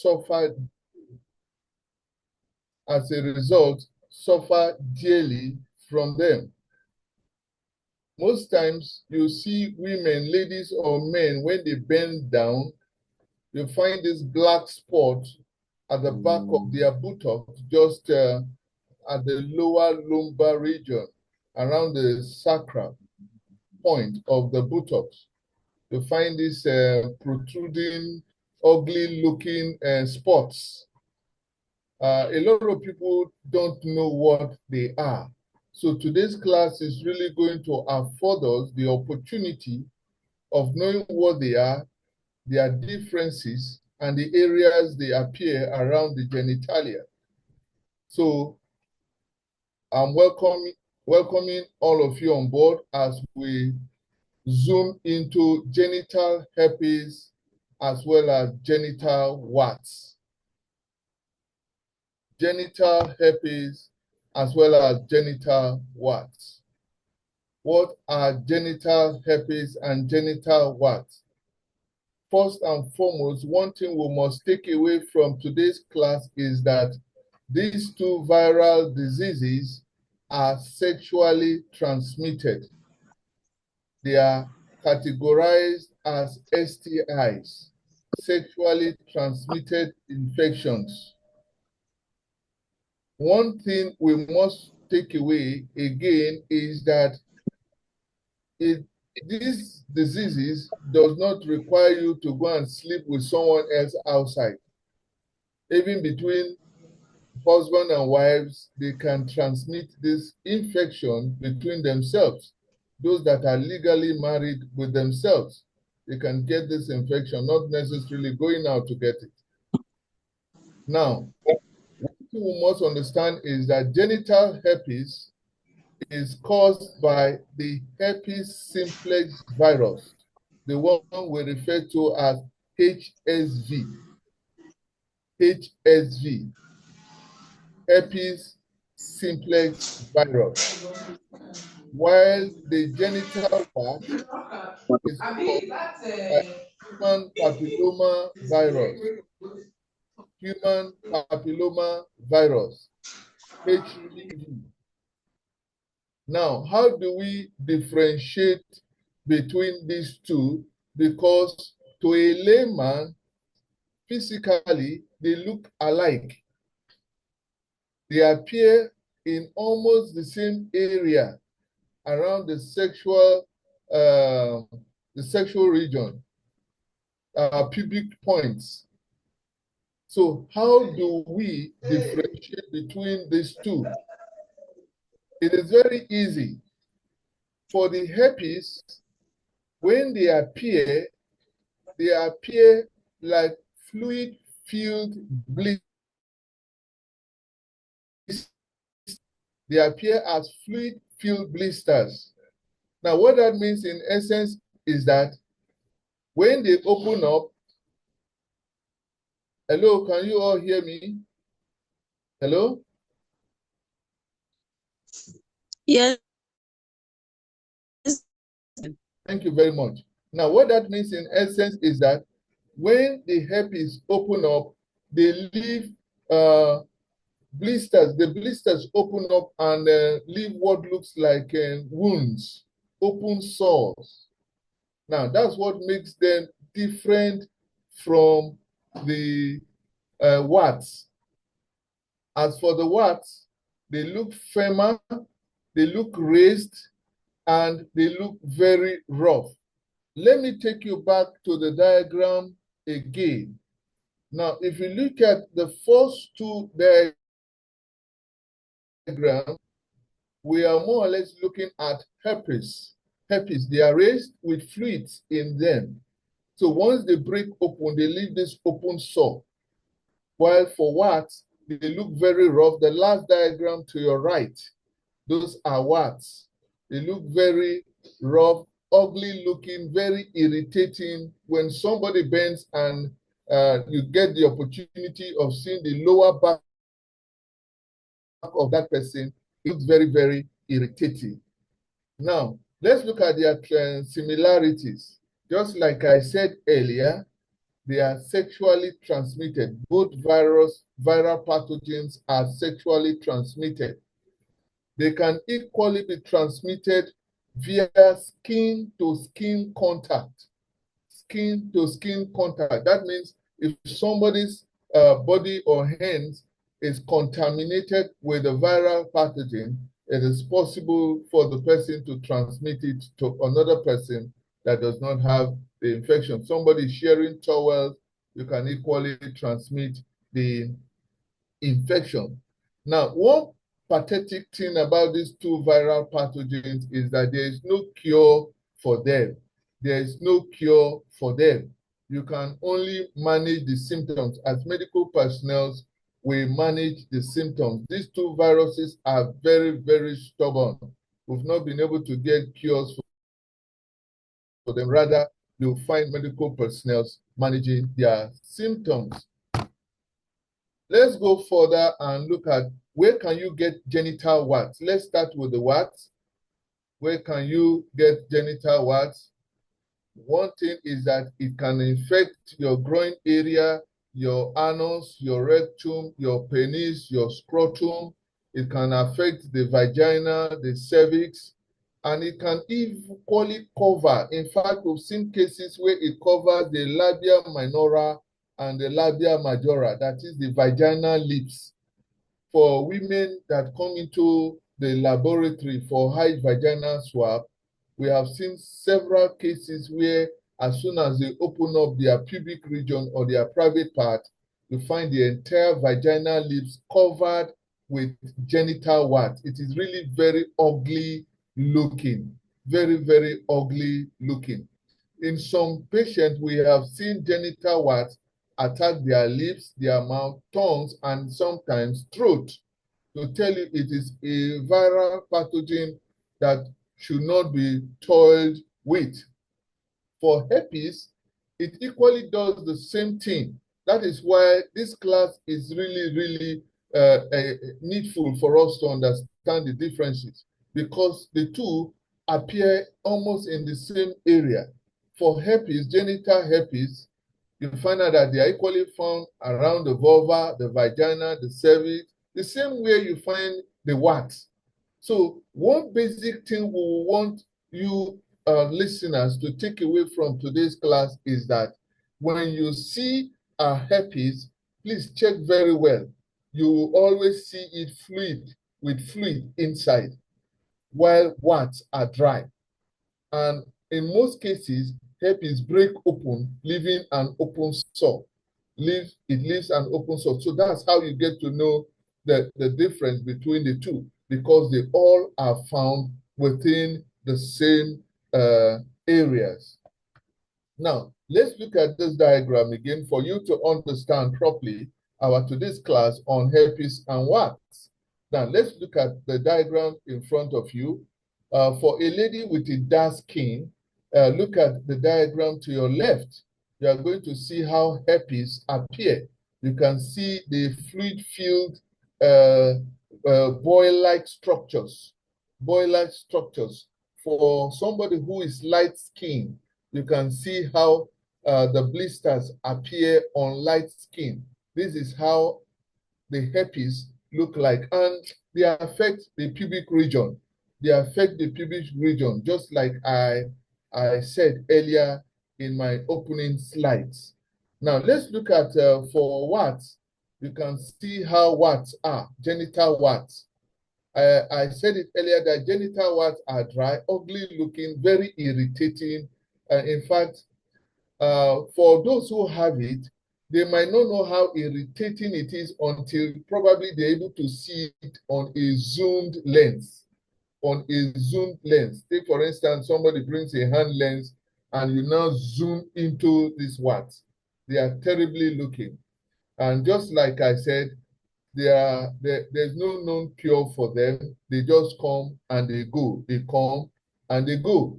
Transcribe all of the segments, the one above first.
suffer, as a result, suffer dearly from them. Most times you see women, ladies or men, when they bend down, you find this black spot at the back of their buttocks, just at the lower lumbar region, around the sacral point of the buttocks. You find these protruding, ugly-looking spots. A lot of people don't know what they are. So today's class is really going to afford us the opportunity of knowing what they are, their differences, and the areas they appear around the genitalia. So I'm welcoming all of you on board as we zoom into genital herpes as well as genital warts. Genital herpes as well as genital warts. What are genital herpes and genital warts? First and foremost, one thing we must take away from today's class is that these two viral diseases are sexually transmitted. They are categorized as STIs, sexually transmitted infections. One thing we must take away again is that these diseases does not require you to go and sleep with someone else outside. Even between husband and wives, they can transmit this infection between themselves. Those that are legally married with themselves, they can get this infection, not necessarily going out to get it. Now, what we must understand is that genital herpes is caused by the herpes simplex virus, the one we refer to as HSV. HSV, herpes simplex virus. While the genital wart is caused by human papilloma virus. Human papilloma virus, HPV. Now, how do we differentiate between these two? Because to a layman, physically, they look alike. They appear in almost the same area around the sexual region, pubic points. So how do we differentiate between these two? It is very easy. For the herpes, when they appear like fluid-filled blisters. They appear as fluid-filled blisters. Now, what that means in essence is that when they open up, hello, can you all hear me? Hello? Yes. Thank you very much. Now, what that means in essence is that when the herpes open up, they leave blisters. The blisters open up and leave what looks like wounds, open sores. Now, that's what makes them different from the warts. As for the warts, they look firmer, they look raised, and they look very rough. Let me take you back to the diagram again. Now, if you look at the first two diagrams, we are more or less looking at herpes. Herpes, they are raised with fluids in them. So once they break open, they leave this open sore. While for warts, they look very rough. The last diagram to your right, those are warts. They look very rough, ugly looking, very irritating. When somebody bends and you get the opportunity of seeing the lower back of that person, it looks very, very irritating. Now, let's look at their similarities. Just like I said earlier, They are sexually transmitted. Both viral pathogens are sexually transmitted. They can equally be transmitted via skin-to-skin contact. Skin-to-skin contact. That means if somebody's body or hands is contaminated with a viral pathogen, it is possible for the person to transmit it to another person that does not have the infection. Somebody sharing towels, you can equally transmit the infection. Now, one pathetic thing about these two viral pathogens is that there is no cure for them. There is no cure for them. You can only manage the symptoms. As medical personnel, we manage the symptoms. These two viruses are very, very stubborn. We've not been able to get cures for them. Rather, you'll find medical personnel managing their symptoms. Let's go further and look at where can you get genital warts. Let's start with the warts. Where can you get genital warts? One thing is that it can infect your groin area, your anus, your rectum, your penis, your scrotum. It can affect the vagina, the cervix, and it can equally cover. In fact, we've seen cases where it covers the labia minora and the labia majora, that is the vaginal lips. For women that come into the laboratory for high vaginal swab, we have seen several cases where as soon as they open up their pubic region or their private part, you find the entire vaginal lips covered with genital warts. It is really very ugly looking, very, very ugly looking. In some patients, we have seen genital warts attack their lips, their mouth, tongues, and sometimes throat. To tell you it is a viral pathogen that should not be toyed with. For herpes, it equally does the same thing. That is why this class is really, really needful for us to understand the differences, because the two appear almost in the same area. For herpes, genital herpes, you find out that they are equally found around the vulva, the vagina, the cervix, the same way you find the warts. So one basic thing we want you listeners to take away from today's class is that when you see a herpes, please check very well. You will always see it with fluid inside, while warts are dry. And in most cases, herpes break open, leaving an open sore. It leaves an open sore. So that's how you get to know the difference between the two, because they all are found within the same areas. Now, let's look at this diagram again for you to understand properly our today's class on herpes and warts. Now, let's look at the diagram in front of you. For a lady with a dark skin, look at the diagram to your left. You are going to see how herpes appear. You can see the fluid-filled boil-like structures. Boil-like structures. For somebody who is light-skinned, you can see how the blisters appear on light skin. This is how the herpes look like, and they affect the pubic region. They affect the pubic region, just like I said earlier in my opening slides. Now, let's look at for warts. You can see how warts are, genital warts. I said it earlier that genital warts are dry, ugly looking, very irritating. In fact, for those who have it, they might not know how irritating it is until probably they're able to see it on a zoomed lens. On a zoomed lens. Take, for instance, somebody brings a hand lens and you now zoom into these warts. They are terribly looking. And just like I said, there's no known cure for them. They just come and they go. They come and they go.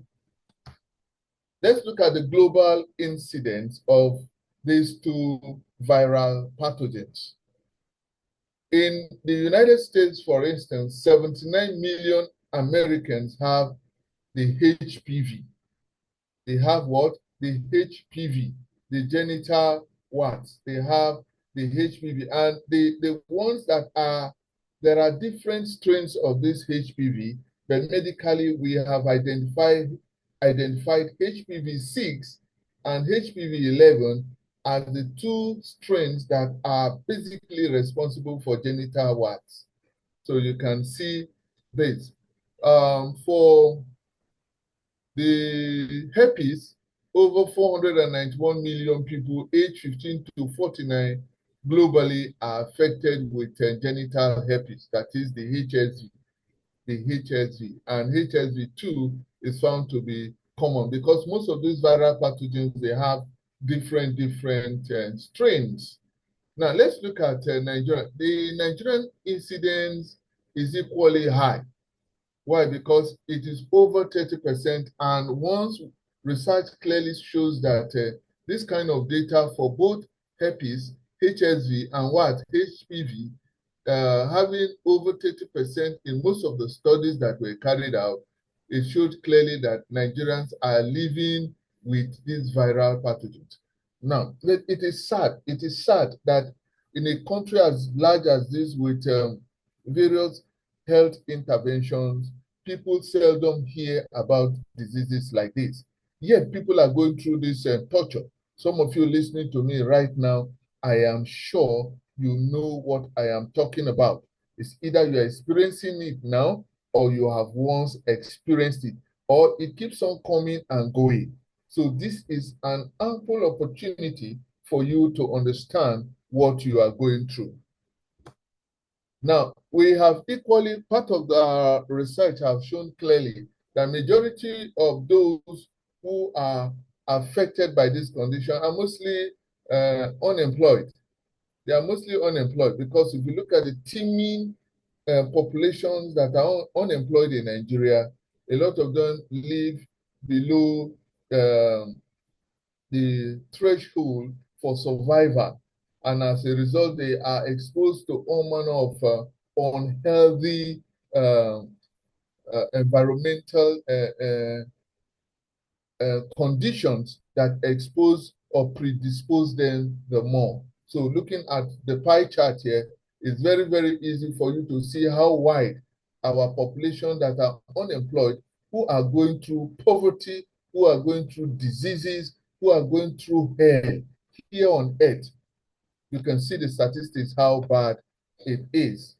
Let's look at the global incidence of these two viral pathogens. In the United States, for instance, 79 million Americans have the HPV. They have what? The HPV. the genital warts, they have the HPV, and the ones that are, there are different strains of this HPV, but medically we have identified HPV-6 and HPV-11 as the two strains that are basically responsible for genital warts. So you can see this. For the herpes, over 491 million people aged 15 to 49 globally are affected with genital herpes, that is the HSV. The HSV. And HSV2 is found to be common because most of these viral pathogens, they have different strains. Now, let's look at Nigeria. The Nigerian incidence is equally high. Why? Because it is over 30%, and once research clearly shows that this kind of data for both herpes, HSV, and what? HPV, having over 30% in most of the studies that were carried out, it showed clearly that Nigerians are living with these viral pathogens. Now, it is sad. It is sad that in a country as large as this with various health interventions, people seldom hear about diseases like this. Yet people are going through this torture. Some of you listening to me right now, I am sure you know what I am talking about. It's either you are experiencing it now or you have once experienced it, or it keeps on coming and going. So this is an ample opportunity for you to understand what you are going through. Now, we have equally, part of the research have shown clearly that majority of those who are affected by this condition are mostly unemployed. They are mostly unemployed because if you look at the teeming populations that are unemployed in Nigeria, a lot of them live below the threshold for survival. And as a result, they are exposed to all manner of unhealthy environmental conditions that expose or predispose them the more. So looking at the pie chart here, it's very, very easy for you to see how wide our population that are unemployed, who are going through poverty, who are going through diseases, who are going through hell here on earth. You can see the statistics, how bad it is.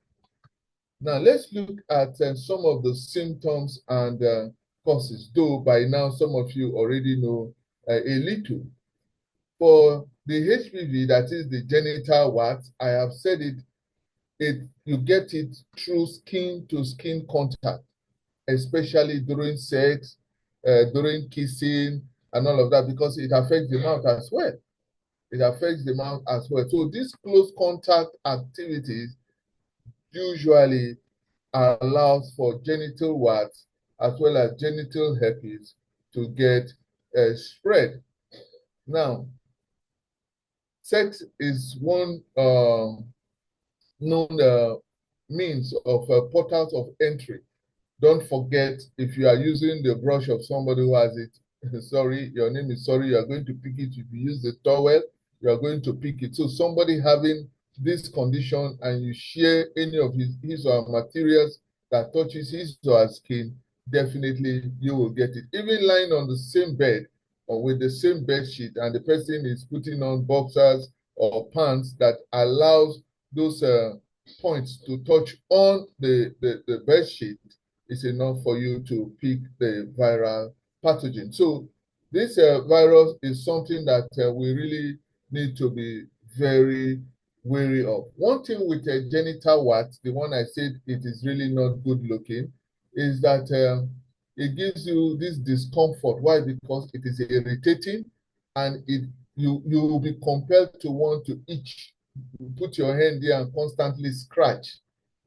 Now, let's look at some of the symptoms and causes, though by now some of you already know a little. For the HPV, that is the genital warts, I have said you get it through skin-to-skin contact, especially during sex, during kissing, and all of that, because it affects the mouth as well. It affects the mouth as well. So these close contact activities usually allows for genital warts as well as genital herpes to get spread. Now, sex is one known means of portals of entry. Don't forget, if you are using the brush of somebody who has it, sorry, your name is sorry, you are going to pick it. If you use the towel, you are going to pick it. So somebody having this condition and you share any of his or her materials that touches his or her skin, definitely you will get it. Even lying on the same bed or with the same bed sheet and the person is putting on boxers or pants that allows those points to touch on the bed sheet, is enough for you to pick the viral pathogen. So this virus is something that we really need to be very wary of. One thing with genital warts, the one I said it is really not good looking, is that it gives you this discomfort. Why? Because it is irritating and you will be compelled to want to itch. You put your hand there and constantly scratch.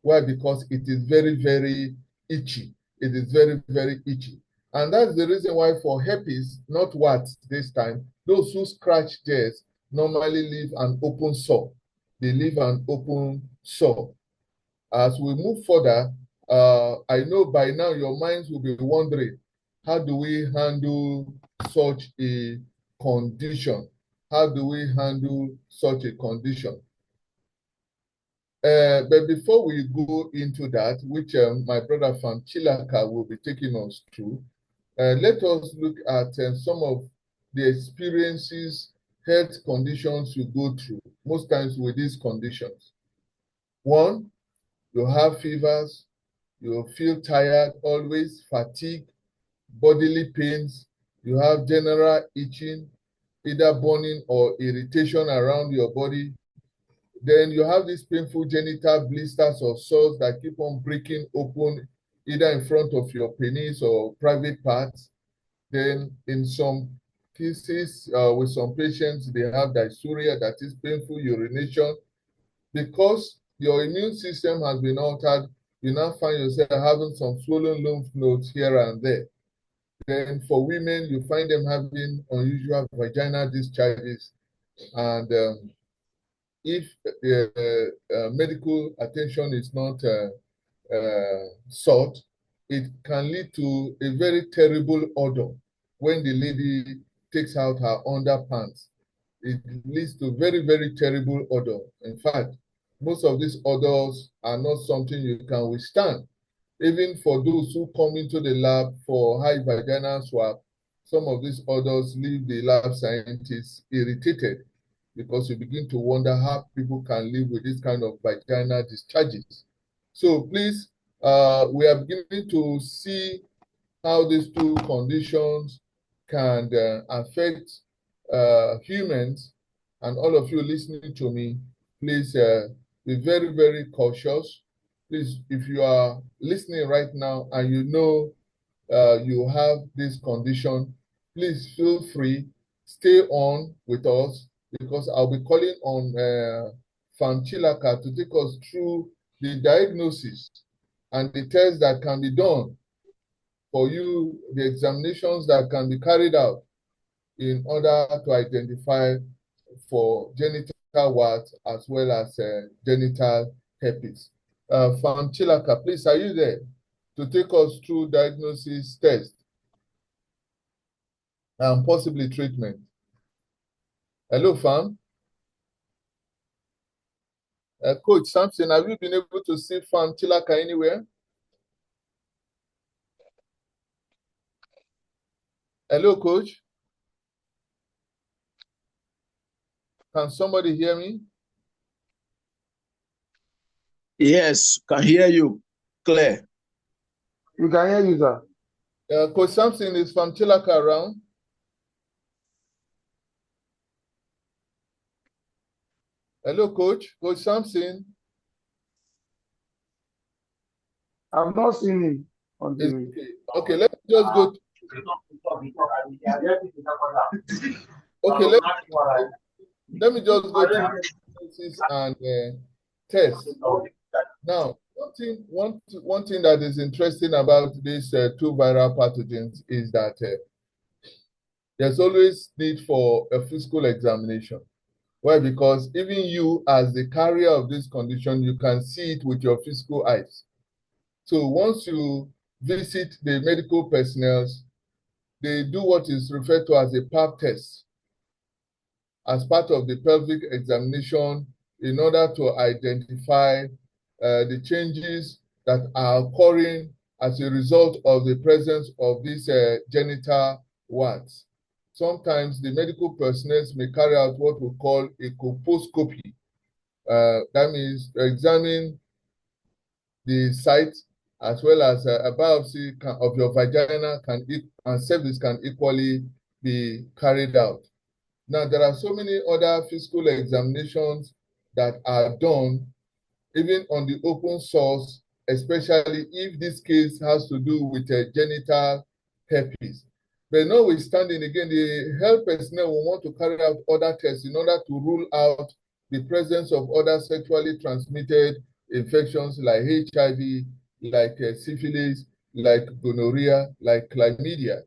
Why? Because it is very, very itchy. It is very, very itchy. And that's the reason why for herpes, not warts this time, those who scratch theirs normally leave an open sore. They leave an open sore. As we move further, I know by now your minds will be wondering, how do we handle such a condition? how do we handle such a condition? But before we go into that, which my brother from Chilaka will be taking us through, let us look at some of the experiences, health conditions you go through, most times with these conditions. One, you have fevers, you feel tired always, fatigue, bodily pains, you have general itching, either burning or irritation around your body. Then you have these painful genital blisters or sores that keep on breaking open either in front of your penis or private parts. Then in some cases, with some patients, they have dysuria, that is painful urination. Because your immune system has been altered, you now find yourself having some swollen lymph nodes here and there. Then for women, you find them having unusual vaginal discharges. And if medical attention is not sought, it can lead to a very terrible odor when the lady takes out her underpants. It leads to very, very terrible odor. In fact, most of these odors are not something you can withstand. Even for those who come into the lab for high vaginal swab, some of these odors leave the lab scientists irritated, because you begin to wonder how people can live with this kind of vaginal discharges. So please, we are beginning to see how these two conditions can affect humans. And all of you listening to me, please be very, very cautious. Please, if you are listening right now and you know you have this condition, please feel free, stay on with us, because I'll be calling on Chilaka to take us through the diagnosis and the tests that can be done for you, the examinations that can be carried out in order to identify for genital warts as well as genital herpes. Chilaka, please, are you there to take us through diagnosis, test, and possibly treatment? Hello, Fan. Coach Sampson, have you been able to see Fan Chilaka anywhere? Hello, Coach. Can somebody hear me? Yes, can hear you clear. We can hear you, sir. Coach Sampson, is Fan Chilaka around? Hello, Coach. Coach Sampson. I've not seen him on the. Okay, let's just go. Okay, let me just go through diagnosis and test. Now, one thing that is interesting about these two viral pathogens is that there's always need for a physical examination. Why? Because even you, as the carrier of this condition, you can see it with your physical eyes. So once you visit the medical personnel, they do what is referred to as a pap test as part of the pelvic examination in order to identify the changes that are occurring as a result of the presence of these genital warts. Sometimes the medical personnel may carry out what we call a colposcopy. That means examine the site as well as a biopsy of your vagina and cervix can equally be carried out. Now, there are so many other physical examinations that are done even on the open source, especially if this case has to do with genital herpes. But notwithstanding, again, the health personnel will want to carry out other tests in order to rule out the presence of other sexually transmitted infections like HIV, like syphilis, like gonorrhea, like chlamydia.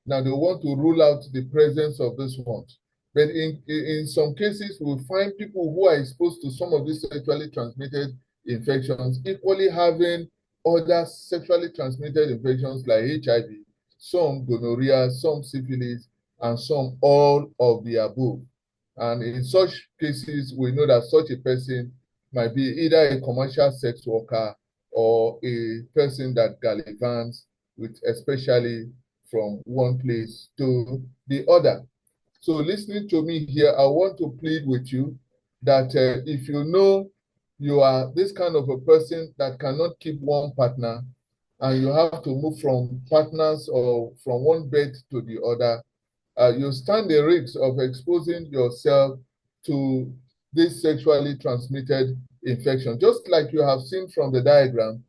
Now, they want to rule out the presence of these ones. But in some cases, we'll find people who are exposed to some of these sexually transmitted infections equally having other sexually transmitted infections like HIV, some gonorrhea, some syphilis, and some all of the above. And in such cases, we know that such a person might be either a commercial sex worker or a person that gallivants with, especially from one place to the other. So listening to me here, I want to plead with you that if you know you are this kind of a person that cannot keep one partner and you have to move from partners or from one bed to the other, you stand the risk of exposing yourself to this sexually transmitted infection. Just like you have seen from the diagram,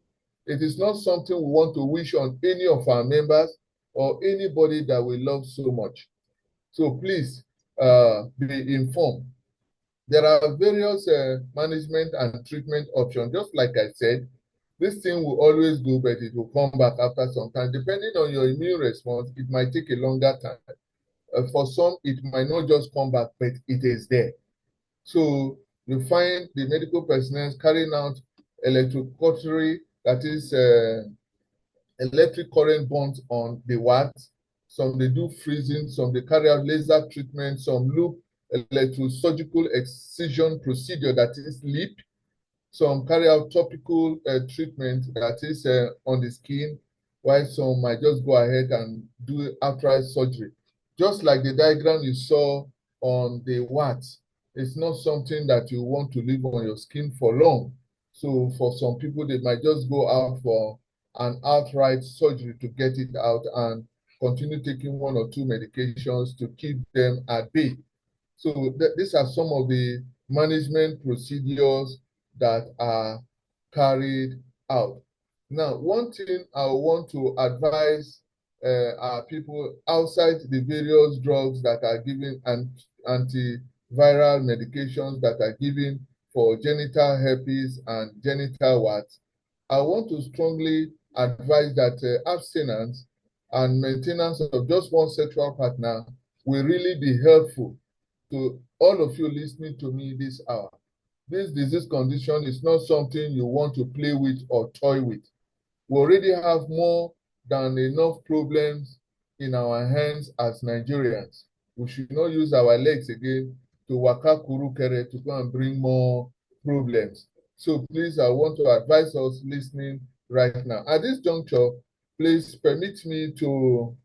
it is not something we want to wish on any of our members or anybody that we love so much. So please be informed. There are various management and treatment options. Just like I said, this thing will always go, but it will come back after some time. Depending on your immune response, it might take a longer time. For some, it might not just come back, but it is there. So you find the medical personnel carrying out electrocautery, that is electric current burns on the warts. Some they do freezing, some they carry out laser treatment, some loop electrosurgical excision procedure, that is LEEP. Some carry out topical treatment, that is on the skin, while some might just go ahead and do outright surgery. Just like the diagram you saw on the warts, it's not something that you want to leave on your skin for long. So for some people, they might just go out for an outright surgery to get it out and continue taking one or two medications to keep them at bay. So these are some of the management procedures that are carried out. Now, one thing I want to advise our people outside the various drugs that are given and antiviral medications that are given for genital herpes and genital warts, I want to strongly advise that abstinence and maintenance of just one sexual partner will really be helpful to all of you listening to me this hour. This disease condition is not something you want to play with or toy with. We already have more than enough problems in our hands as Nigerians. We should not use our legs again to waka kurukere to go and bring more problems. So please, I want to advise us listening right now. At this juncture, please permit me to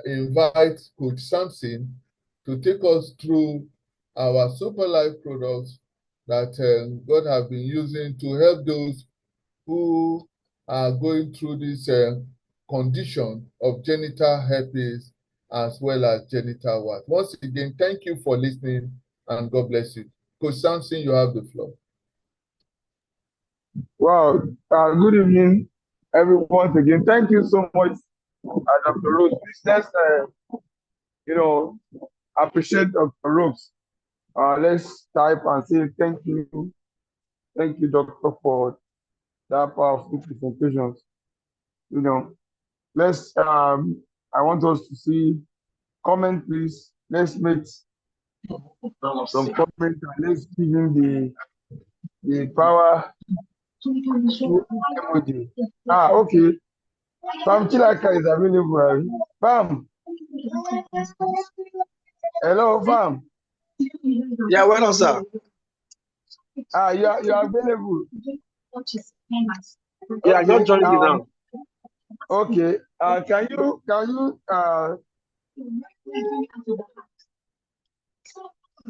invite Coach Samson to take us through our Super Life products that God have been using to help those who are going through this condition of genital herpes as well as genital warts. Once again, thank you for listening and God bless you. Coach Samson, you have the floor. Wow. Good evening, everyone. Again, thank you so much, Dr. Rose. Please, let's, appreciate Dr. Rose. Let's type and say thank you, Doctor, for that powerful presentation. Let's. I want us to see comment, please. Let's make some comment and let's give him the power emoji. Okay. Pam Chilaka is available. Pam. Hello, Pam. Yeah, well done, sir. You are available. Yeah, I just joined you now. Okay. Can you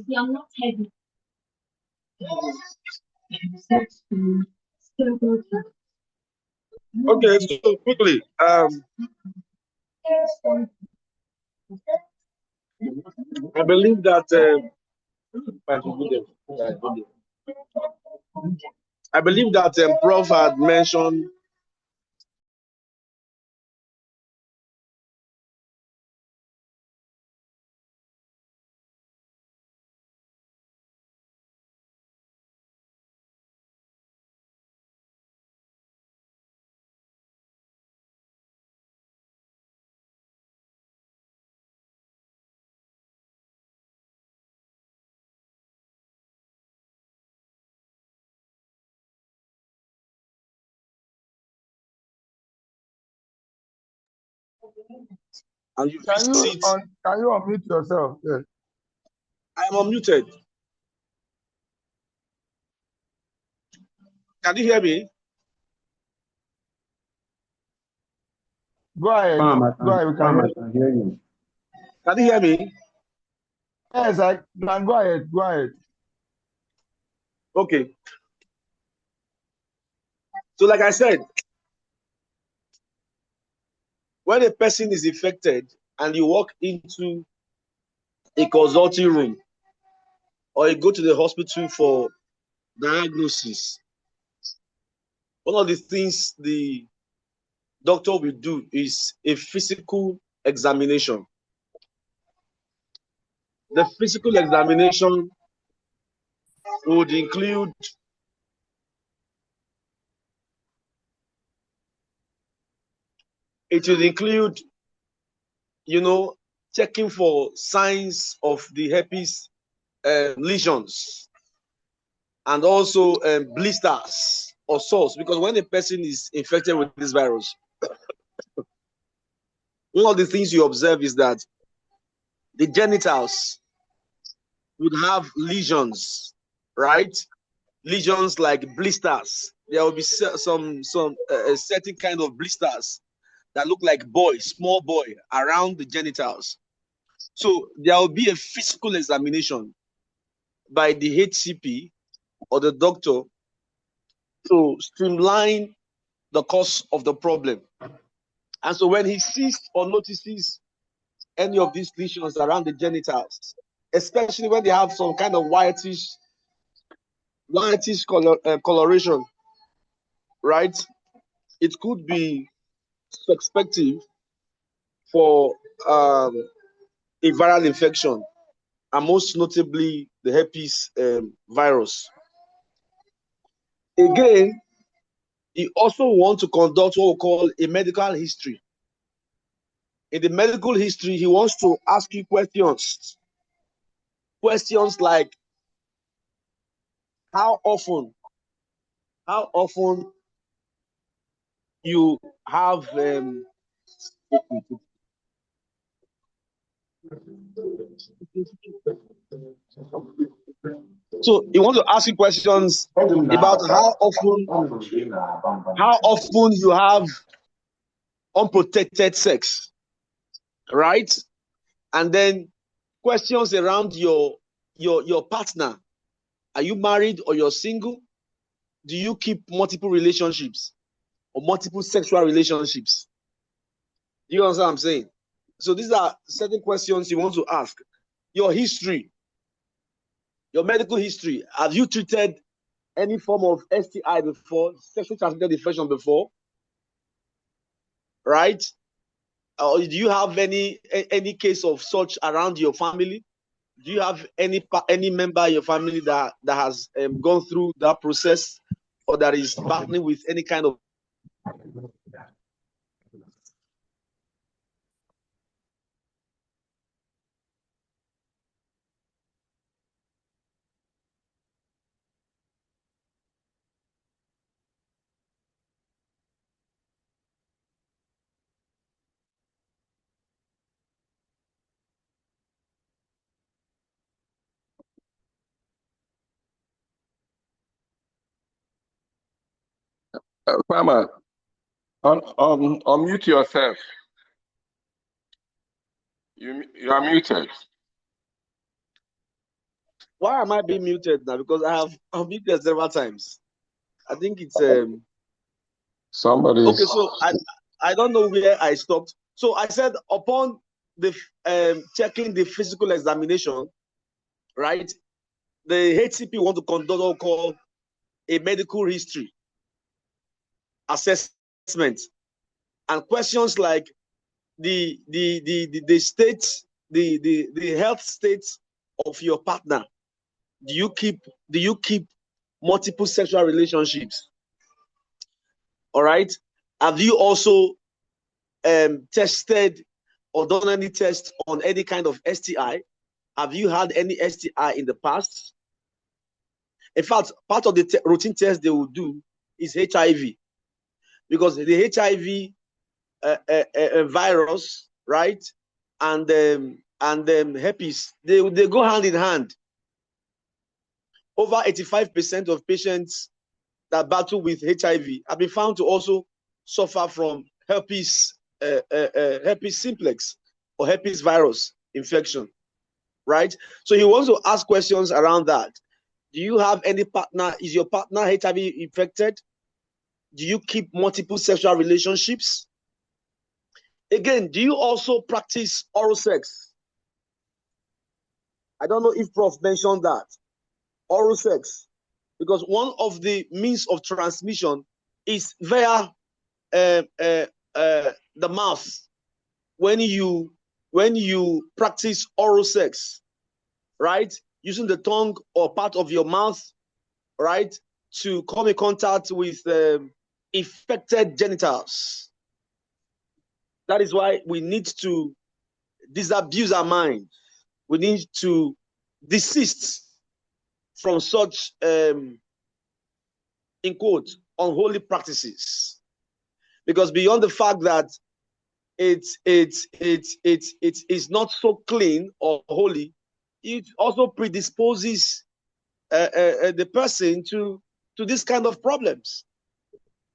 They are not heavy. Okay, so quickly, I believe that Prof had mentioned and you can visit you unmute yourself? Yes. I'm unmuted. Can you hear me? Go ahead. Farmer, Go ahead. We can hear. I can hear you. Can you hear me? Yes, I can. Go ahead. Go ahead. Okay. So like I said, when a person is infected and you walk into a consulting room or you go to the hospital for diagnosis, one of the things the doctor will do is a physical examination. The physical examination would include checking for signs of the herpes lesions and also blisters or sores, because when a person is infected with this virus, one of the things you observe is that the genitals would have lesions, right? Lesions like blisters. There will be some certain kind of blisters that look like small boy around the genitals. So there will be a physical examination by the HCP or the doctor to streamline the cause of the problem. And so when he sees or notices any of these lesions around the genitals, especially when they have some kind of whitish coloration, right? It could be suspective for a viral infection, and most notably the herpes virus. Again, you also want to conduct what we call a medical history. In the medical history, he wants to ask you questions. Questions like how often you have so you want to ask you questions about how often you have unprotected sex, right? And then questions around your partner. Are you married or you're single? Do you keep multiple relationships or multiple sexual relationships? Do you understand what I'm saying? So these are certain questions you want to ask. Your history, your medical history. Have you treated any form of STI before, sexually transmitted infection before? Right? Or do you have any case of such around your family? Do you have any member of your family that has gone through that process or that is battling with any kind of Farmer, unmute yourself. You are muted. Why am I being muted now? Because I have unmuted several times. I think it's Somebody's okay. So I don't know where I stopped. So I said upon the checking the physical examination, right? The HCP want to conduct what we call a medical history assessment, and questions like the state, the health state of your partner. Do you keep multiple sexual relationships? All right. Have you also tested or done any test on any kind of STI? Have you had any STI in the past? In fact, part of the routine test they will do is HIV, because the HIV virus, right, and and herpes, they go hand in hand. Over 85% of patients that battle with HIV have been found to also suffer from herpes simplex or herpes virus infection, right? So he wants to ask questions around that. Do you have any partner? Is your partner HIV infected? Do you keep multiple sexual relationships? Again, do you also practice oral sex? I don't know if Prof mentioned that. Oral sex. Because one of the means of transmission is via the mouth. When you practice oral sex, right? Using the tongue or part of your mouth, right? To come in contact with infected genitals. That is why we need to disabuse our mind. We need to desist from such, in quote, unholy practices. Because beyond the fact that it is not so clean or holy, it also predisposes the person to this kind of problems.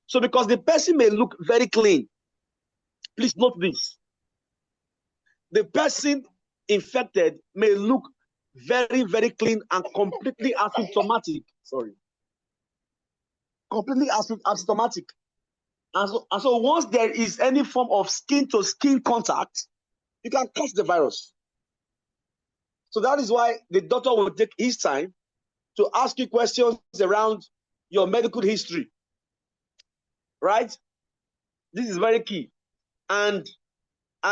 So because the person may look very clean, please note this. The person infected may look very, very clean and completely asymptomatic. Sorry. Completely asymptomatic. And so once there is any form of skin-to-skin contact, you can catch the virus. So that is why the doctor will take his time to ask you questions around your medical history. Right? This is very key. And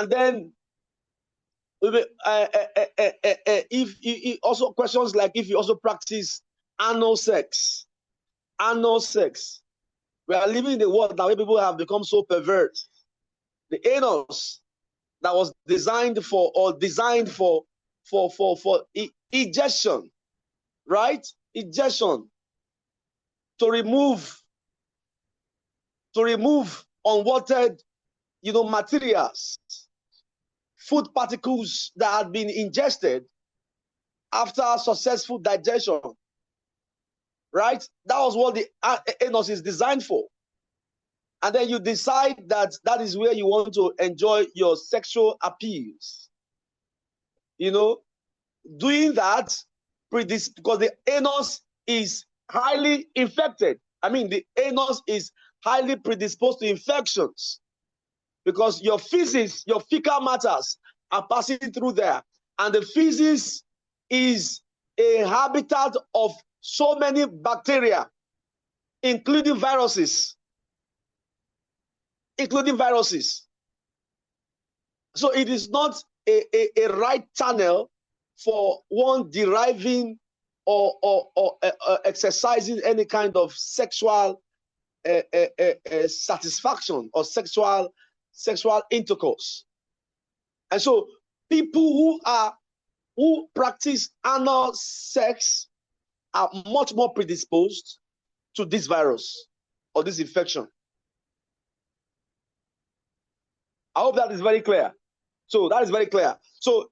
then if also questions like if you also practice anal sex. Anal sex. We are living in a world now where people have become so perverse. The anus that was designed for ejection, right? Ejection to remove unwanted, materials, food particles that had been ingested after successful digestion, right? That was what the anus is designed for. And then you decide that that is where you want to enjoy your sexual appeals. Doing that, because the anus is highly infected. I mean, the anus is highly predisposed to infections because your feces, your fecal matters are passing through there. And the feces is a habitat of so many bacteria, including viruses. So it is not a right channel for one deriving or exercising any kind of sexual satisfaction or sexual intercourse. And so people who practice anal sex are much more predisposed to this virus or this infection. I hope that is very clear. So that is very clear. So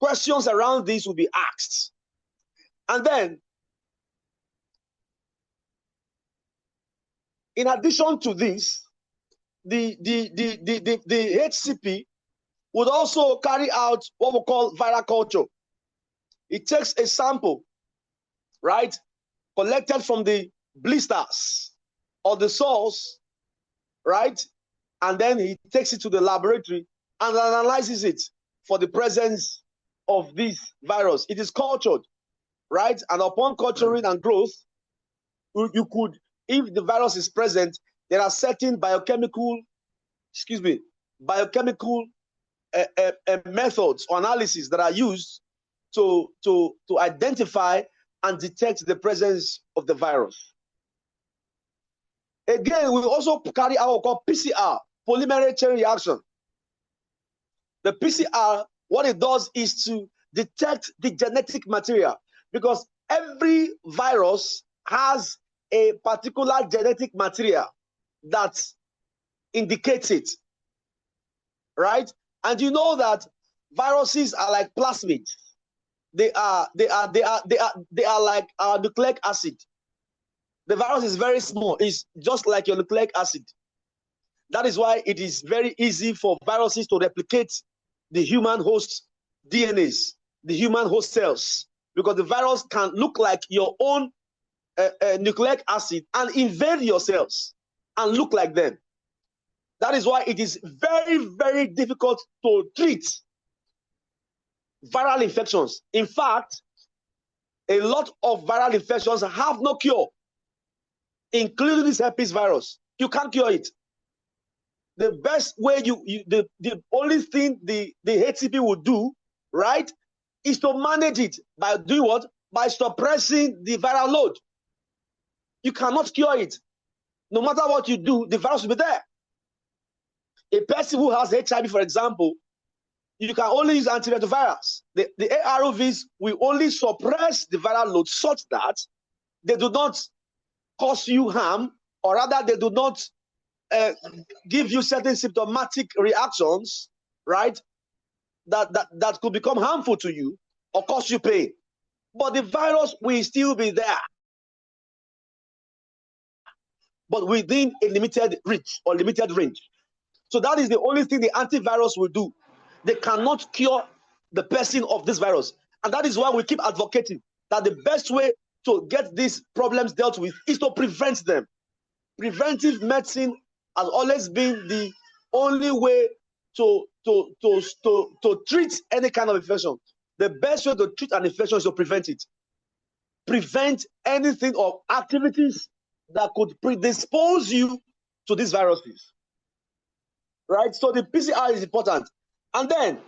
questions around this will be asked. And then, in addition to this, the HCP would also carry out what we call viral culture. It takes a sample, right, collected from the blisters or the sores, right, and then he takes it to the laboratory and analyzes it for the presence of this virus. It is cultured, right? And upon culturing and growth, you could, if the virus is present, there are certain biochemical methods or analysis that are used to identify and detect the presence of the virus. Again, we also carry out what we call PCR, polymerase chain reaction. The PCR, what it does is to detect the genetic material, because every virus has a particular genetic material that indicates it, right? And you know that Viruses are like plasmids. They are like nucleic acid. The virus is very small. It's just like your nucleic acid. That is why it is very easy for viruses to replicate the human host DNAs, the human host cells, because the virus can look like your own nucleic acid and invade your cells and look like them. That is why it is very, very difficult to treat viral infections. In fact, a lot of viral infections have no cure, including this herpes virus. You can't cure it. The best way the only thing the HCP will do, right, is to manage it by doing what? By suppressing the viral load. You cannot cure it. No matter what you do, the virus will be there. A person who has HIV, for example, you can only use antiretrovirals. The ARVs will only suppress the viral load such that they do not cause you harm, or rather they do not give you certain symptomatic reactions, right, that could become harmful to you or cause you pain. But the virus will still be there, but within a limited reach or limited range. So that is the only thing the antivirus will do. They cannot cure the person of this virus. And that is why we keep advocating that the best way to get these problems dealt with is to prevent them. Preventive medicine has always been the only way to treat any kind of infection. The best way to treat an infection is to prevent it. Prevent anything or activities that could predispose you to these viruses. Right? So the PCR is important. And then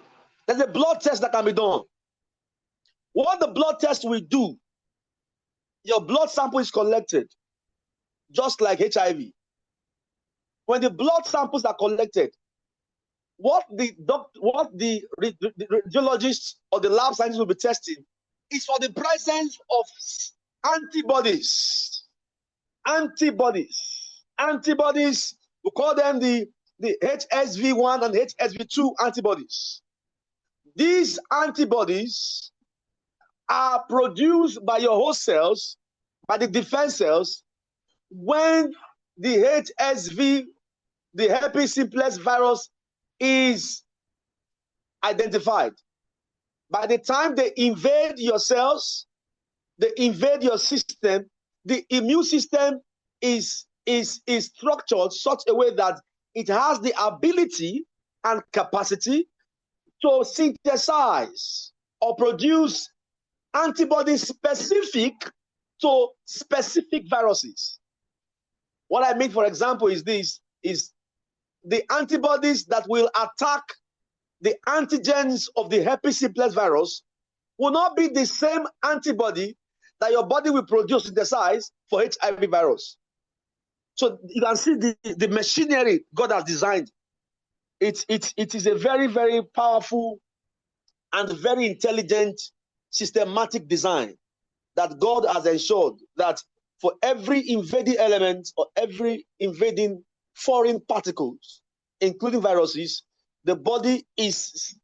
there's a blood test that can be done. What the blood test will do, your blood sample is collected, just like HIV. When the blood samples are collected, what the radiologists or the lab scientists will be testing is for the presence of antibodies. Antibodies, we call them the HSV1 and HSV2 antibodies. These antibodies are produced by your host cells, by the defense cells, when the HSV, the herpes simplex virus, is identified. By the time they invade your cells, they invade your system, the immune system is structured such a way that it has the ability and capacity to synthesize or produce antibodies specific to specific viruses. What I mean, for example, is the antibodies that will attack the antigens of the herpes simplex virus will not be the same antibody that your body will produce, synthesize for HIV virus. So you can see the machinery God has designed. It is a very, very powerful and very intelligent, systematic design that God has ensured that for every invading element or every invading foreign particles, including viruses, the body is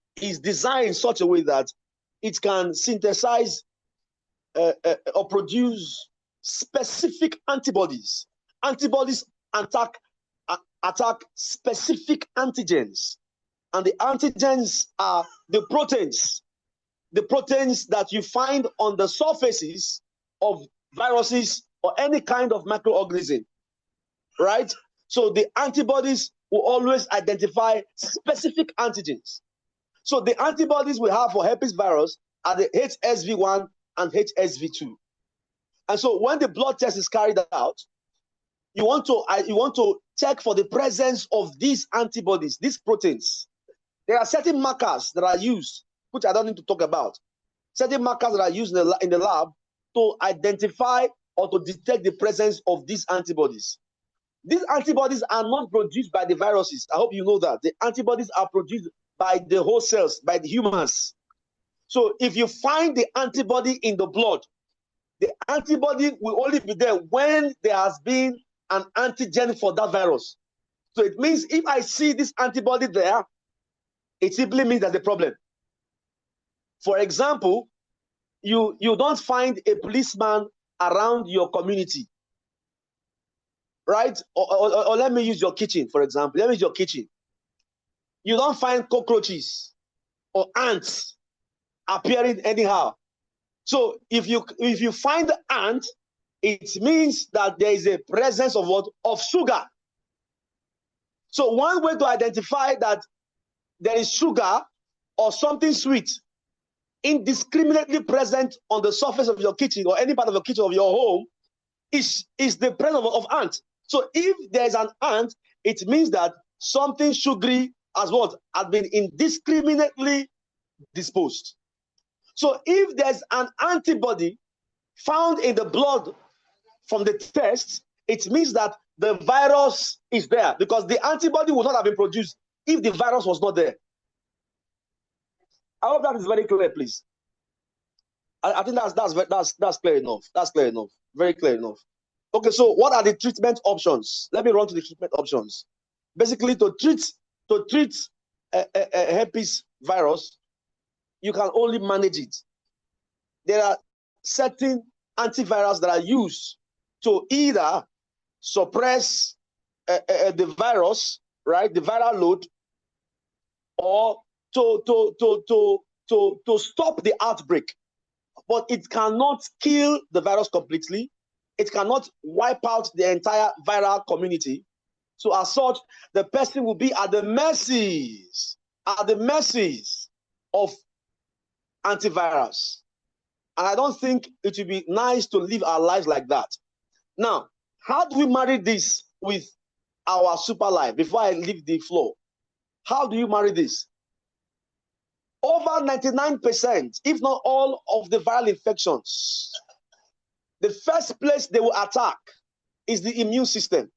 designed in such a way that it can synthesize or produce specific antibodies. Antibodies attack specific antigens, and the antigens are the proteins that you find on the surfaces of viruses or any kind of microorganism, right? So the antibodies will always identify specific antigens. So the antibodies we have for herpes virus are the HSV1 and HSV2. And so when the blood test is carried out, you want to check for the presence of these antibodies, these proteins. There are certain markers that are used, which I don't need to talk about. Certain markers that are used in the lab to identify or to detect the presence of these antibodies. These antibodies are not produced by the viruses. I hope you know that. The antibodies are produced by the host cells, by the humans. So if you find the antibody in the blood, the antibody will only be there when there has been an antigen for that virus. So it means if I see this antibody there, it simply means there's a problem. For example, you don't find a policeman around your community, right? Or let me use your kitchen, for example. Let me use your kitchen. You don't find cockroaches or ants appearing anyhow. So if you find the ant, it means that there is a presence of what? Of sugar. So one way to identify that there is sugar or something sweet indiscriminately present on the surface of your kitchen or any part of your kitchen of your home is the presence of ant. So if there's an ant, it means that something sugary has been indiscriminately disposed. So if there's an antibody found in the blood from the test, it means that the virus is there, because the antibody would not have been produced if the virus was not there. I hope that is very clear, please. I think that's clear enough. That's clear enough. Very clear enough. Okay, so what are the treatment options? Let me run to the treatment options. Basically, to treat a herpes virus, you can only manage it. There are certain antivirals that are used to either suppress the virus, right, the viral load, or to stop the outbreak. But it cannot kill the virus completely. It cannot wipe out the entire viral community. So as such, the person will be at the mercies of antivirus. And I don't think it would be nice to live our lives like that. Now, how do we marry this with our super life? Before I leave the floor, how do you marry this? Over 99%, if not all, of the viral infections, the first place they will attack is the immune system.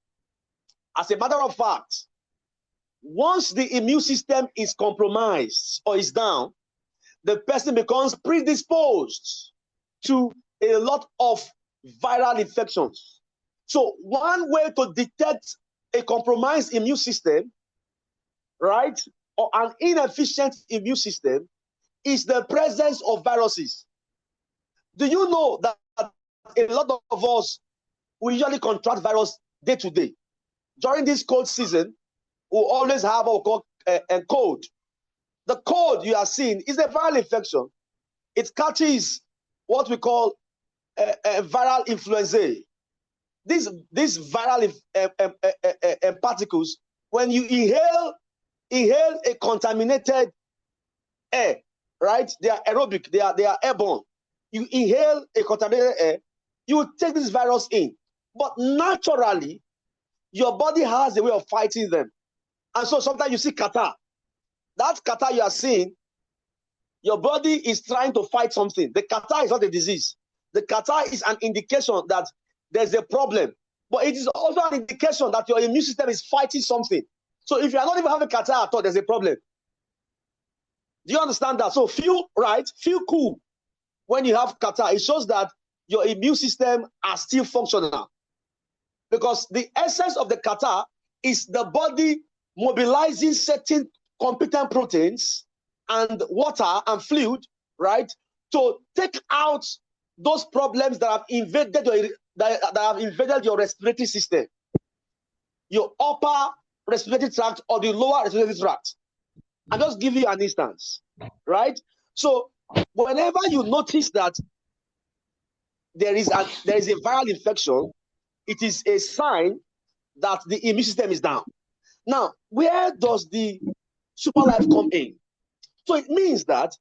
As a matter of fact, once the immune system is compromised or is down, the person becomes predisposed to a lot of viral infections. So one way to detect a compromised immune system, right, or an inefficient immune system, is the presence of viruses. Do you know that a lot of us, we usually contract virus day to day? During this cold season, we always have what we call a cold. The cold you are seeing is a viral infection. It catches what we call a viral influenza. These viral particles, when you inhale a contaminated air, right? They are aerobic, they are airborne. You inhale a contaminated air, you take this virus in. But naturally, your body has a way of fighting them. And so sometimes you see catarrh. That catarrh you are seeing, your body is trying to fight something. The catarrh is not a disease. The catarrh is an indication that there's a problem. But it is also an indication that your immune system is fighting something. So if you are not even having catarrh at all, there's a problem. Do you understand that? So feel right, feel cool when you have catarrh. It shows that your immune system are still functional. Because the essence of the catarrh is the body mobilizing certain competent proteins and water and fluid, right, to take out those problems that have invaded your respiratory system, your upper respiratory tract or the lower respiratory tract. I'll just give you an instance, right? So whenever you notice that there is a viral infection, it is a sign that the immune system is down. Now, where does the super life come in? So it means that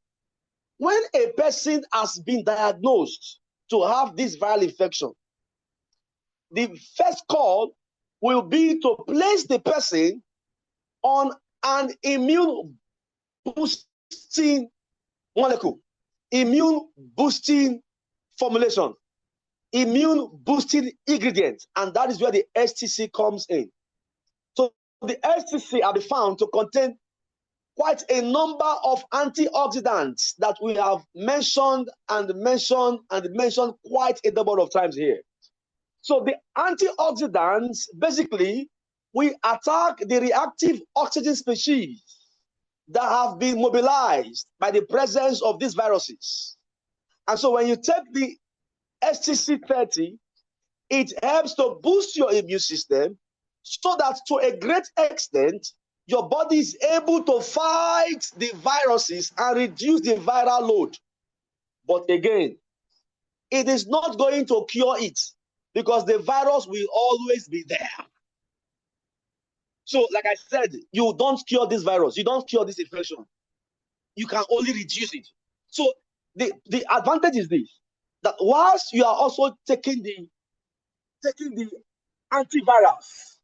when a person has been diagnosed to have this viral infection, the first call will be to place the person on an immune boosting molecule, immune boosting formulation, immune boosting ingredient, and that is where the STC comes in. So the STC are found to contain quite a number of antioxidants that we have mentioned quite a number of times here. So the antioxidants, basically, we attack the reactive oxygen species that have been mobilized by the presence of these viruses. And so when you take the STC30, it helps to boost your immune system so that to a great extent, your body is able to fight the viruses and reduce the viral load. But again, it is not going to cure it because the virus will always be there. So, like I said, you don't cure this virus. You don't cure this infection. You can only reduce it. So, the advantage is this, that whilst you are also taking the antivirals,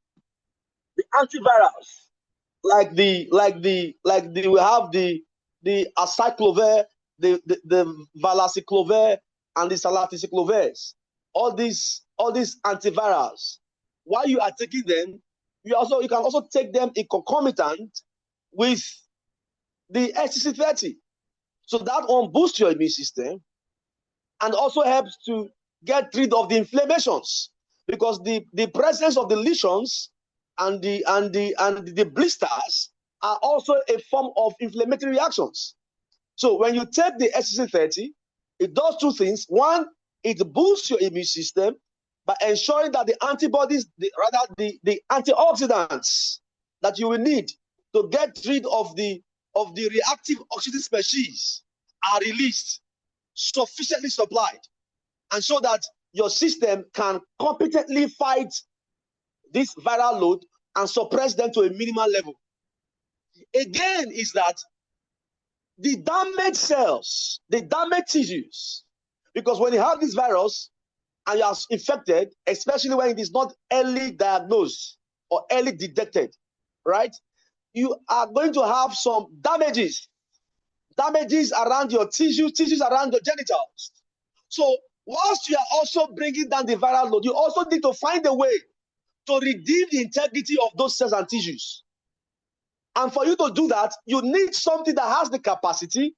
like we have the acyclovir, the valaciclovir, and the salaticiclovers. All these antivirals. While you are taking them, you can also take them in concomitant with the STC30. So that one boosts your immune system and also helps to get rid of the inflammations, because the presence of the lesions and the blisters are also a form of inflammatory reactions. So when you take the STC30, it does two things. One, it boosts your immune system by ensuring that the antibodies, the antioxidants that you will need to get rid of the reactive oxidative species are released, sufficiently supplied, and so that your system can competently fight this viral load and suppress them to a minimal level. Again, is that the damaged cells, the damaged tissues, because when you have this virus and you are infected, especially when it is not early diagnosed or early detected, right? You are going to have some damages around your tissues around your genitals. So whilst you are also bringing down the viral load, you also need to find a way to redeem the integrity of those cells and tissues. And for you to do that, you need something that has the capacity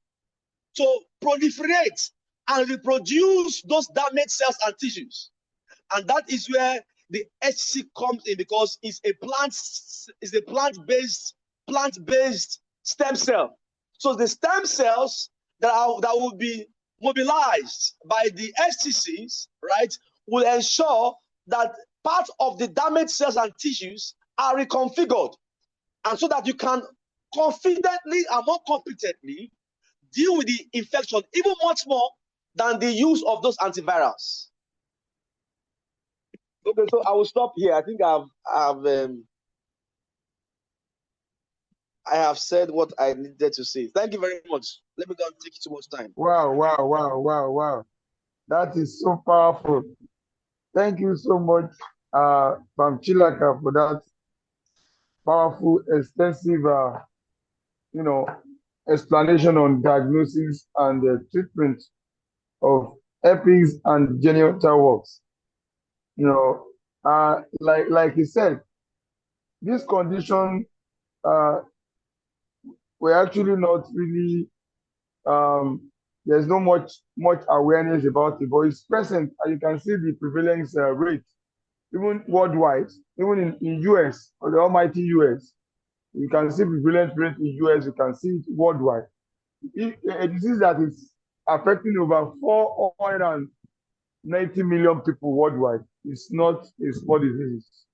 to proliferate and reproduce those damaged cells and tissues. And that is where the HC comes in, because it's a plant-based stem cell. So the stem cells that will be mobilized by the STCs, right, will ensure that part of the damaged cells and tissues are reconfigured, and so that you can confidently and more competently deal with the infection, even much more than the use of those antivirals. Okay, so I will stop here. I think I have said what I needed to say. Thank you very much. Let me not take too much time. Wow. That is so powerful. Thank you so much, Bam Chilaka, for that powerful, extensive, explanation on diagnosis and treatment of herpes and genital warts. Like he said, this condition, we're actually not really, there's no much awareness about it, but it's present, and you can see the prevalence rate, even worldwide, even in US, or the almighty US. You can see prevalence rate in US, you can see it worldwide. A disease that is affecting over 490 million people worldwide. It's not a small disease.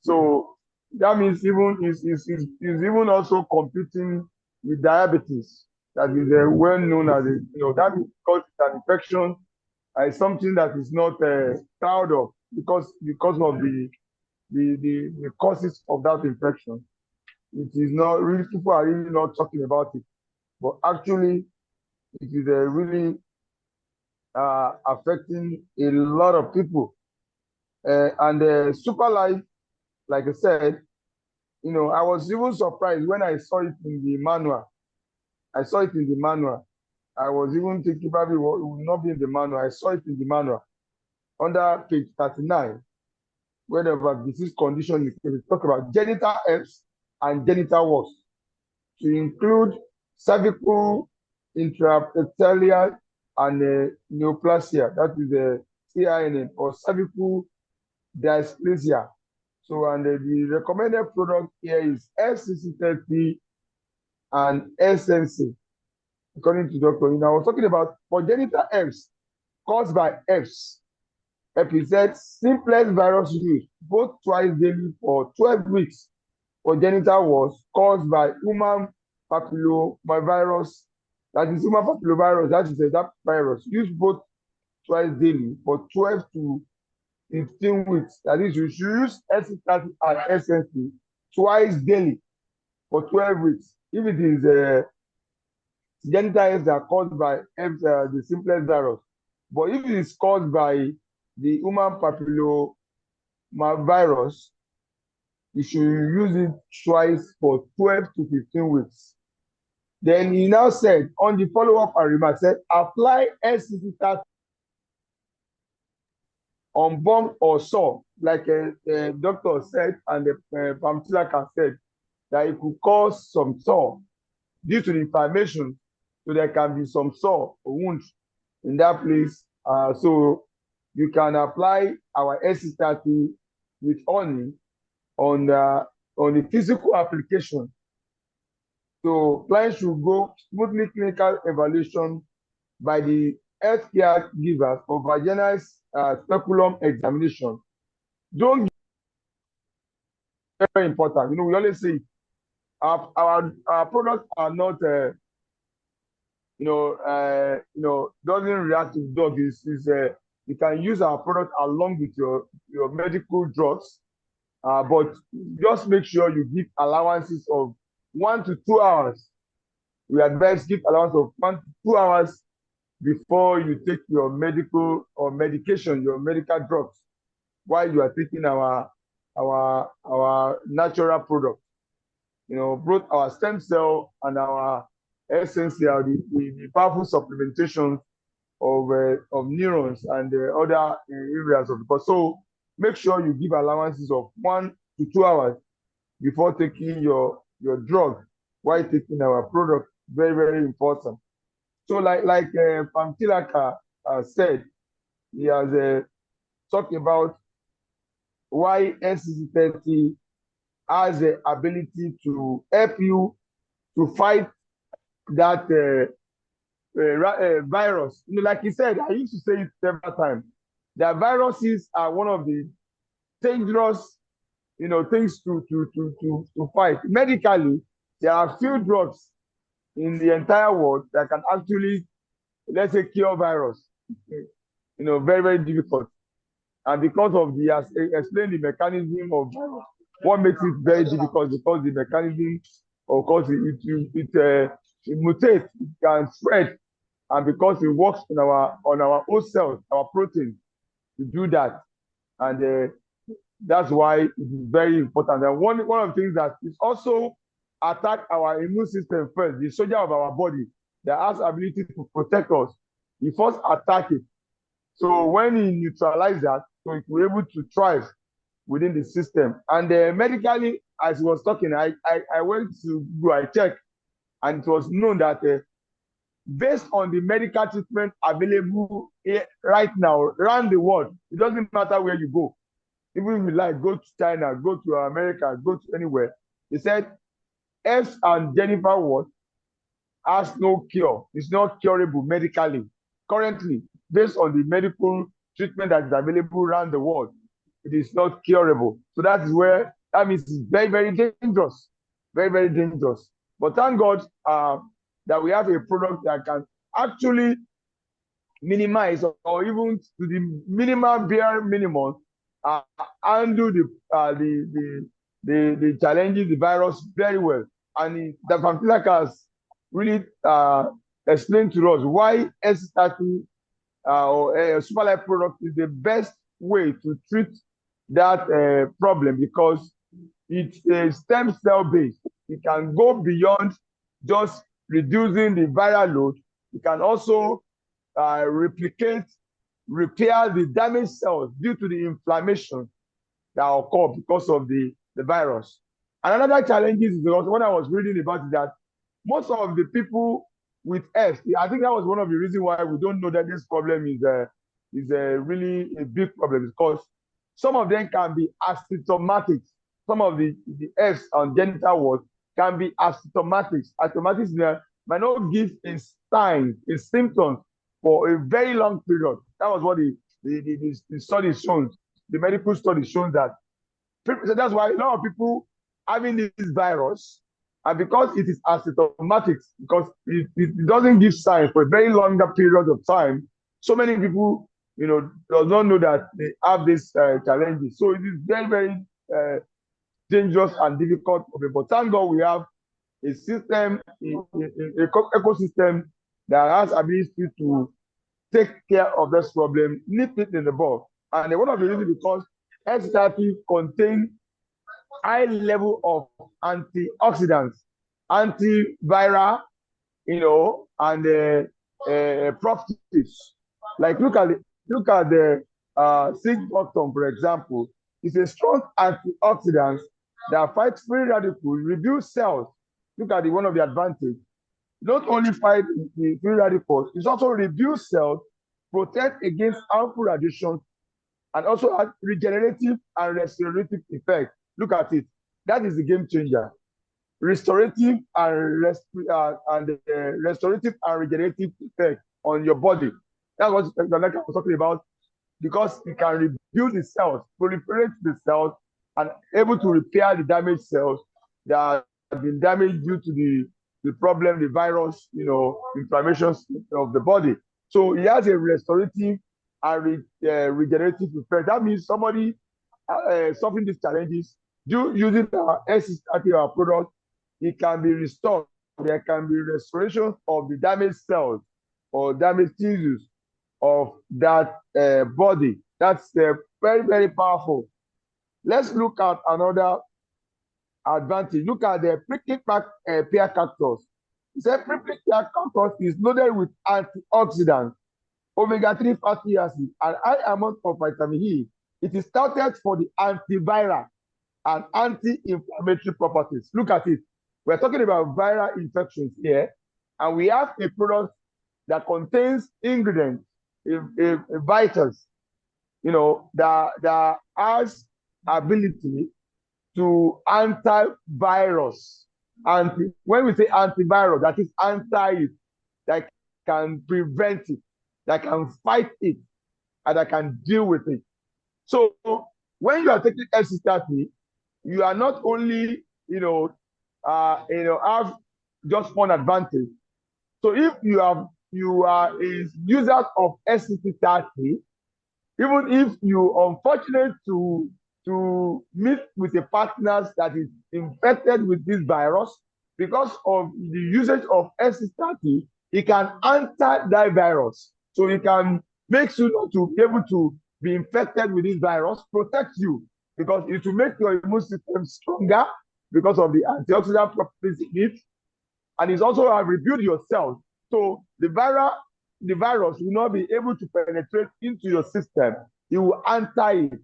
So that means is even also competing with diabetes, that is well known as that means because it's an infection, it's something that is not proud of, because of the causes of that infection. It is not really, people are really not talking about it, but actually it is really affecting a lot of people. And Super Life, like I said, I was even surprised when I saw it in the manual. I was even thinking probably it will not be in the manual. I saw it in the manual under page 39, where the disease condition is talk about genital herpes and genital warts, to include cervical, intraepithelial, and neoplasia, that is the CIN, or cervical dysplasia. So, and the recommended product here is FCC30 and SNC, according to Dr. Ina. I was talking about for genital herpes caused by herpes. Episode simplex virus use both twice daily for 12 weeks for genital warts caused by human papillomavirus. That is human papillomavirus, that is that virus. Use both twice daily for 12 to 15 weeks. That is, you should use SC30 and SNC twice daily for 12 weeks. If it is genital herpes that are caused by the simplex virus. But if it is caused by the human papillomavirus, you should use it twice for 12 to 15 weeks. Then he now said, on the follow-up and remark, said, apply SCC30 on bump or sore, like a doctor said, and the Pamtilaka said, that it could cause some sore due to the inflammation. So there can be some sore or wound in that place. So you can apply our SC30 with honey on the physical application. So clients should go smoothly clinical evaluation by the healthcare givers for vaginal speculum examination. Don't get very important. You know, we always say our products are not doesn't react to dog. You can use our product along with your medical drugs, but just make sure you give allowances of 1 to 2 hours. We advise give allowance of 1 to 2 hours before you take your medical or medication, your medical drugs, while you are taking our natural product. You know, both our stem cell and our essential, the powerful supplementation of neurons and other areas of the body. So make sure you give allowances of 1 to 2 hours before taking your drug while taking our product. Very, very important. So like Pamtilaka said, he has talked about why SCC30 has the ability to help you to fight that virus. You know, like he said, I used to say it several times, that viruses are one of the dangerous, things to fight. Medically, there are few drugs in the entire world that can actually, let's say, cure virus. Very, very difficult. And because of explain the mechanism of virus, what makes it very difficult, because the mechanism, of course, it mutates, it can spread, and because it works on our own cells, our protein, to do that, and that's why it is very important. And one of the things that is also attack our immune system first, the soldier of our body that has ability to protect us, he first attack it. So when he neutralize that, so it will be able to thrive within the system. And medically, as he was talking, I went to go, I checked, and it was known that based on the medical treatment available right now around the world, it doesn't matter where you go. Even if you like, go to China, go to America, go to anywhere. They said herpes and genital warts has no cure. It's not curable medically. Currently, based on the medical treatment that is available around the world, it is not curable. So that means it's very, very dangerous. Very, very dangerous. But thank God that we have a product that can actually minimize or even to the bare minimum undo the challenges, the virus very well. And the Pamtilaka has really explained to us why SC30 or a super life product is the best way to treat that problem, because it's a stem cell based. It can go beyond just reducing the viral load. It can also repair the damaged cells due to the inflammation that occur because of the virus. And another challenge is because when I was reading about it, that most of the people with herpes, I think that was one of the reasons why we don't know that this problem is really a big problem, because Some of them can be asymptomatic. Some of the F's on genital warts can be asymptomatic. Asymptomatic might not give a sign, a symptom for a very long period. That was what the study shows. The medical study shows that. So that's why a lot of people having this virus, and because it is asymptomatic, because it doesn't give signs for a very longer period of time, so many people, does not know that they have these challenges. So it is very, very dangerous and difficult. But thank God we have a system, a ecosystem that has ability to take care of this problem, nip it in the bud. And one of the reasons because SCRP contains high level of antioxidants, antiviral, and properties. Like look at the Sig Bottom, for example. It's a strong antioxidant that fights free radicals, reduce cells. Look at one of the advantages. Not only fight the free radicals, it also reduce cells, protect against harmful radiation, and also has regenerative and restorative effect. Look at it. That is the game changer. Restorative and restorative and regenerative effect on your body. That's what I was talking about, because it can rebuild the cells, proliferate the cells, and able to repair the damaged cells that have been damaged due to the problem, the virus, inflammation of the body. So it has a restorative and regenerative effect. That means somebody suffering these challenges, using our SCRP product, it can be restored. There can be restoration of the damaged cells or damaged tissues of that body. That's very, very powerful. Let's look at another advantage. Look at the prickly pear cactus. It said prickly pear cactus is loaded with antioxidants, omega-3 fatty acids, and high amount of vitamin E. It is touted for the antiviral and anti-inflammatory properties. Look at it. We're talking about viral infections here, and we have a product that contains ingredients, vitals, that has ability to antivirus. And when we say antiviral, that is anti, that can prevent it, that can fight it, and that can deal with it. So when you are taking SCRP, you are not only, have just one advantage. So if you are a user of SCRP, even if you are unfortunate to meet with a partner that is infected with this virus, because of the usage of SCRP, it can enter that virus. So it can make you not to be able to be infected with this virus, protect you, because it will make your immune system stronger because of the antioxidant properties in it, and it's also rebuild your cells. So the virus will not be able to penetrate into your system. It will enter it.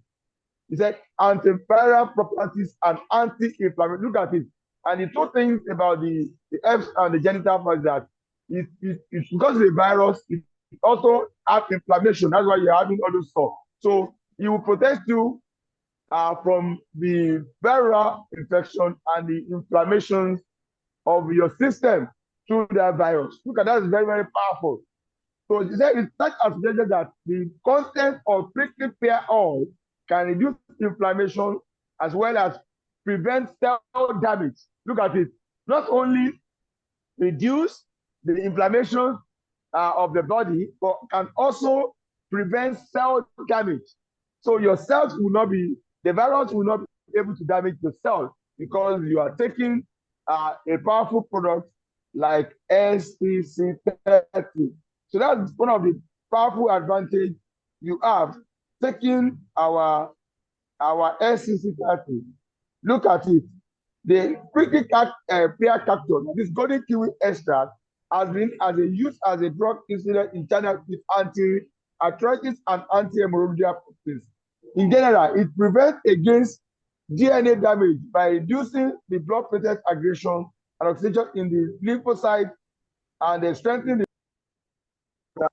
It's like antiviral properties and anti-inflammatory. Look at it. And the two things about the F's and the genital herpes that it's because of the virus, it also has inflammation. That's why you're having all those stuff. So it will protect you from the viral infection and the inflammation of your system through that virus. Look at that, it's very, very powerful. So it's such as that the content of prickly pear oil can reduce inflammation as well as prevent cell damage. Look at it. Not only reduce the inflammation of the body, but can also prevent cell damage. So your cells will not be, the virus will not be able to damage the cells because you are taking a powerful product like SCC30. So that's one of the powerful advantage you have taking our SCC30. Look at it. The prickly pear cactus, this golden kiwi extract, has been used as a drug incident in China with anti-arthritis and anti-hemorrhageal properties. In general, it prevents against DNA damage by reducing the blood platelet aggregation and oxidation in the lymphocyte and strengthening the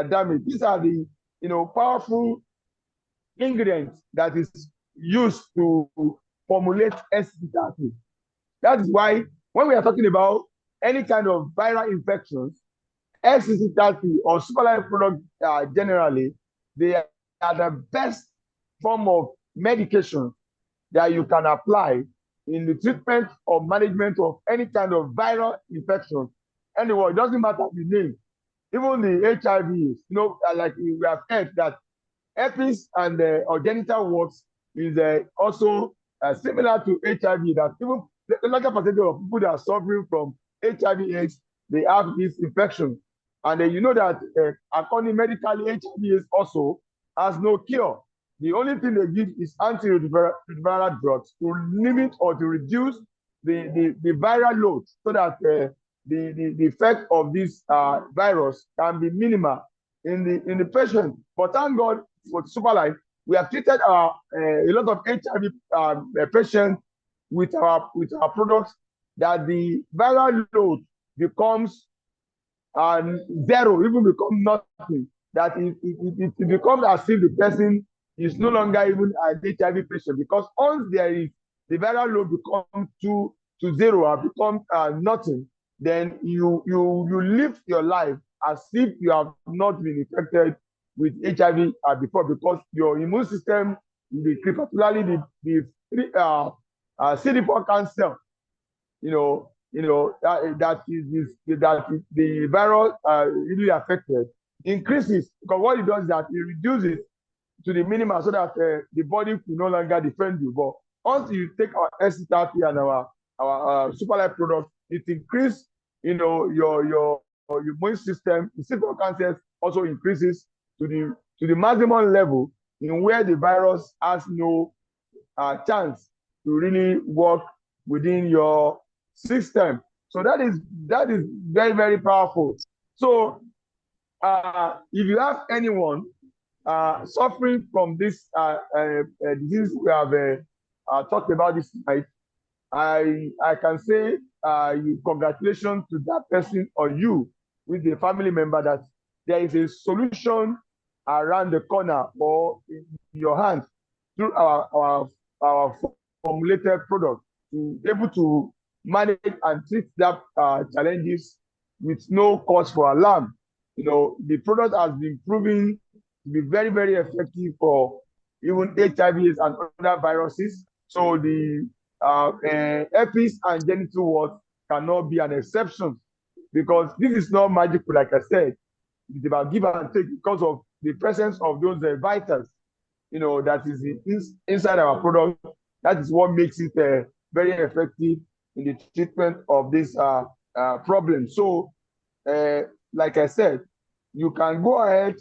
damage. These are the powerful ingredient that is used to formulate STD therapy. That is why when we are talking about any kind of viral infections, STD therapy or superlife product generally, they are the best form of medication that you can apply in the treatment or management of any kind of viral infection. Anyway, it doesn't matter the name. Even the HIVs, like we have heard that herpes and or genital warts is also similar to HIV. That even the larger percentage of people that are suffering from HIV/AIDS, they have this infection, and you know that according medically, HIV/AIDS also has no cure. The only thing they give is antiretroviral drugs to limit or to reduce the viral load, so that the effect of this virus can be minimal in the patient. But thank God for Superlife, we have treated a lot of HIV patients with our products, that the viral load becomes zero, even become nothing. That it becomes as if the person is no longer even an HIV patient, because once the viral load becomes to zero or becomes nothing, then you live your life as if you have not been infected with HIV before, because your immune system, particularly the CD4 cancer, that the virus really affected, increases, because what it does is that it reduces to the minimum, so that the body will no longer defend you. But once you take our ST therapy and our Superlife product, it increases, your immune system. The CD4 cancer also increases to the maximum level, in where the virus has no chance to really work within your system. So that is very, very powerful. So if you have anyone suffering from this disease we have talked about this night, I can say congratulations to that person or you with the family member, that there is a solution around the corner or in your hand through our formulated product, to be able to manage and treat that challenges with no cause for alarm. The product has been proven to be very, very effective for even HIVs and other viruses. So the herpes and genital warts cannot be an exception, because this is not magical, like I said. It's about give and take, because of the presence of those vitals, that is inside our product. That is what makes it very effective in the treatment of this problem. So, like I said, you can go ahead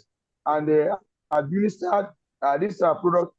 and administer this product